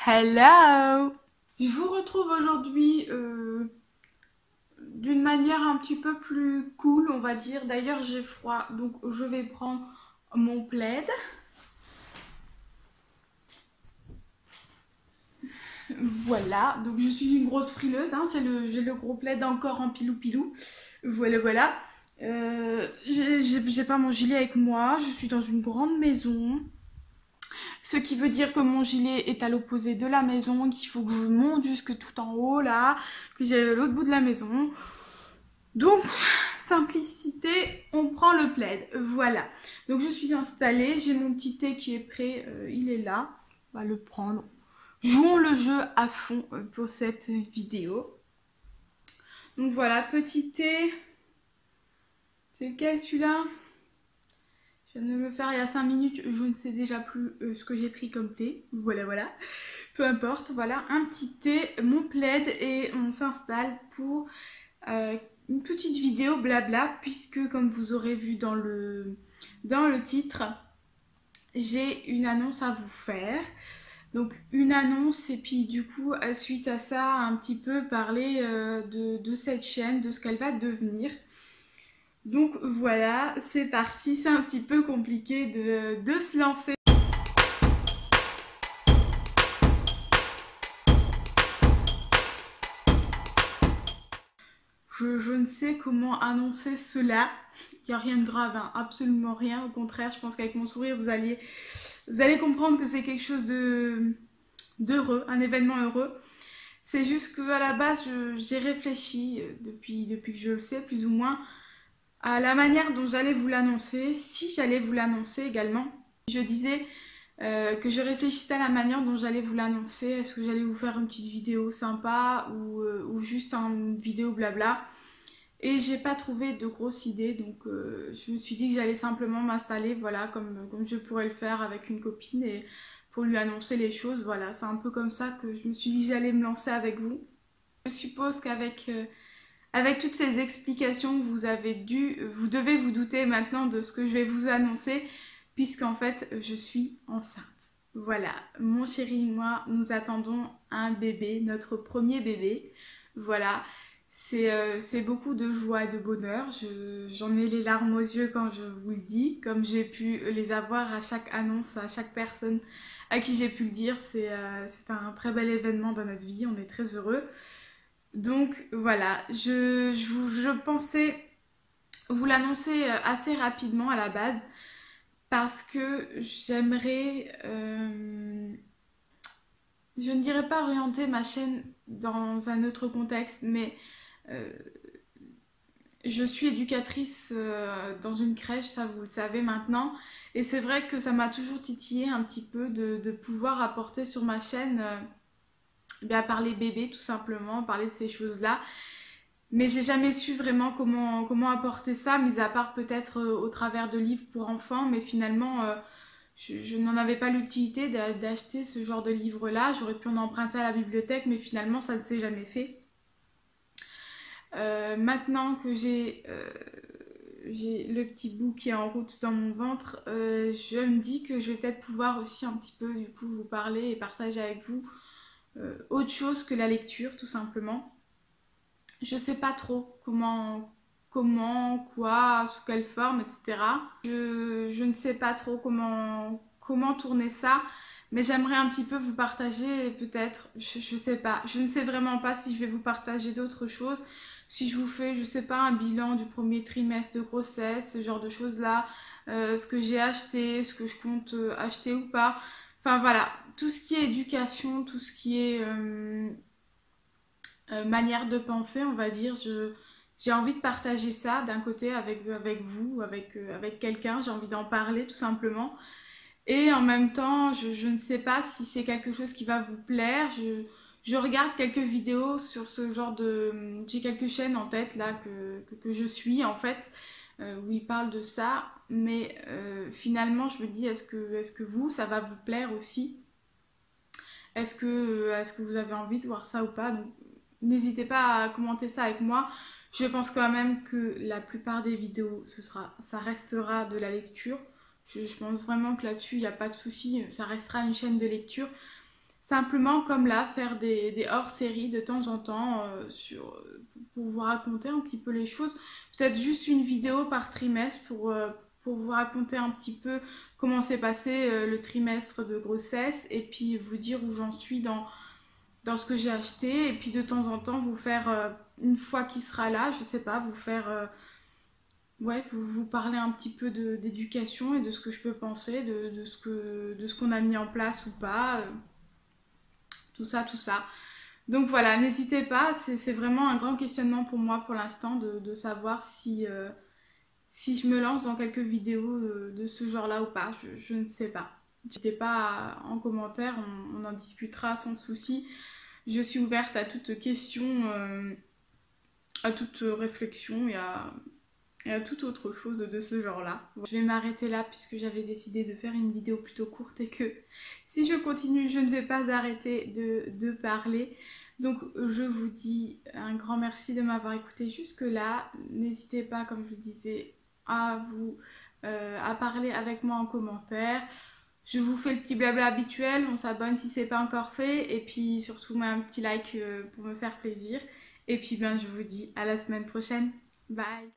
Hello! Je vous retrouve aujourd'hui d'une manière un petit peu plus cool, on va dire. D'ailleurs, j'ai froid, donc je vais prendre mon plaid. Voilà, donc je suis une grosse frileuse, hein. J'ai le gros plaid encore en pilou-pilou. Voilà, voilà. J'ai pas mon gilet avec moi, je suis dans une grande maison. Ce qui veut dire que mon gilet est à l'opposé de la maison, qu'il faut que je monte jusque tout en haut là, que j'aille à l'autre bout de la maison. Donc, simplicité, on prend le plaid. Voilà. Donc je suis installée, j'ai mon petit thé qui est prêt, il est là. On va le prendre. Jouons le jeu à fond pour cette vidéo. Donc voilà, petit thé. C'est lequel celui-là? Je viens de me faire il y a 5 minutes, je ne sais déjà plus ce que j'ai pris comme thé. Voilà, voilà. Peu importe, voilà, un petit thé, mon plaid et on s'installe pour une petite vidéo blabla puisque comme vous aurez vu dans le titre, j'ai une annonce à vous faire. Donc une annonce et puis du coup suite à ça un petit peu parler de cette chaîne, de ce qu'elle va devenir. Donc voilà, c'est parti, c'est un petit peu compliqué de se lancer. Je ne sais comment annoncer cela. Il n'y a rien de grave, hein, absolument rien. Au contraire, je pense qu'avec mon sourire, vous allez comprendre que c'est quelque chose d'heureux, un événement heureux. C'est juste qu'à la base, j'ai réfléchi depuis que je le sais, plus ou moins, à la manière dont j'allais vous l'annoncer, si j'allais vous l'annoncer également. Je disais que je réfléchissais à la manière dont j'allais vous l'annoncer. Est-ce que j'allais vous faire une petite vidéo sympa ou juste une vidéo blabla. Et j'ai pas trouvé de grosse idée, donc je me suis dit que j'allais simplement m'installer, voilà, comme je pourrais le faire avec une copine et pour lui annoncer les choses. Voilà, c'est un peu comme ça que je me suis dit que j'allais me lancer avec vous. Je suppose qu'avec avec toutes ces explications, vous devez vous douter maintenant de ce que je vais vous annoncer, puisqu'en fait, je suis enceinte. Voilà, mon chéri et moi, nous attendons un bébé, notre premier bébé. Voilà, c'est beaucoup de joie et de bonheur. J'en ai les larmes aux yeux quand je vous le dis, comme j'ai pu les avoir à chaque annonce, à chaque personne à qui j'ai pu le dire. C'est un très bel événement dans notre vie, on est très heureux. Donc voilà, je pensais vous l'annoncer assez rapidement à la base parce que j'aimerais, je ne dirais pas orienter ma chaîne dans un autre contexte, mais euh, je suis éducatrice dans une crèche, ça vous le savez maintenant, et c'est vrai que ça m'a toujours titillé un petit peu de pouvoir apporter sur ma chaîne, bien parler bébé tout simplement, parler de ces choses-là. Mais j'ai jamais su vraiment comment apporter ça, mis à part peut-être au travers de livres pour enfants, mais finalement je n'en avais pas l'utilité d'acheter ce genre de livre-là. J'aurais pu en emprunter à la bibliothèque, mais finalement ça ne s'est jamais fait. Maintenant que j'ai le petit bout qui est en route dans mon ventre, je me dis que je vais peut-être pouvoir aussi un petit peu du coup vous parler et partager avec vous autre chose que la lecture tout simplement. Je sais pas trop quoi, sous quelle forme, etc. Je ne sais pas trop comment tourner ça, mais j'aimerais un petit peu vous partager peut-être, je sais pas, je ne sais vraiment pas si je vais vous partager d'autres choses, si je vous fais, je sais pas, un bilan du premier trimestre de grossesse, ce genre de choses-là, ce que j'ai acheté, ce que je compte acheter ou pas, enfin voilà, tout ce qui est éducation, tout ce qui est manière de penser, on va dire. J'ai envie de partager ça d'un côté avec vous, avec quelqu'un, j'ai envie d'en parler tout simplement. Et en même temps, je ne sais pas si c'est quelque chose qui va vous plaire. Je regarde quelques vidéos sur ce genre de... J'ai quelques chaînes en tête là que je suis en fait, où ils parlent de ça. Mais finalement, je me dis, est-ce que vous, ça va vous plaire aussi? Est-ce que vous avez envie de voir ça ou pas? Donc, n'hésitez pas à commenter ça avec moi. Je pense quand même que la plupart des vidéos, ça restera de la lecture. Je pense vraiment que là-dessus, il n'y a pas de souci. Ça restera une chaîne de lecture. simplement comme là, faire des hors-séries de temps en temps pour vous raconter un petit peu les choses. Peut-être juste une vidéo par trimestre pour vous raconter un petit peu comment s'est passé le trimestre de grossesse et puis vous dire où j'en suis dans ce que j'ai acheté. Et puis de temps en temps, vous faire, une fois qu'il sera là, je sais pas, vous faire... ouais, vous parler un petit peu d'éducation et de ce que je peux penser, de ce qu'on a mis en place ou pas, tout ça, tout ça. Donc voilà, n'hésitez pas, c'est vraiment un grand questionnement pour moi pour l'instant de savoir si je me lance dans quelques vidéos de ce genre-là ou pas, je ne sais pas. N'hésitez pas en commentaire, on en discutera sans souci. Je suis ouverte à toute question, à toute réflexion et à toute autre chose de ce genre-là. Je vais m'arrêter là puisque j'avais décidé de faire une vidéo plutôt courte et que si je continue, je ne vais pas arrêter de parler. Donc je vous dis un grand merci de m'avoir écouté jusque-là. N'hésitez pas, comme je le disais, à parler avec moi en commentaire. Je vous fais le petit blabla habituel, on s'abonne si c'est pas encore fait et puis surtout un petit like pour me faire plaisir. Et puis ben je vous dis à la semaine prochaine. Bye.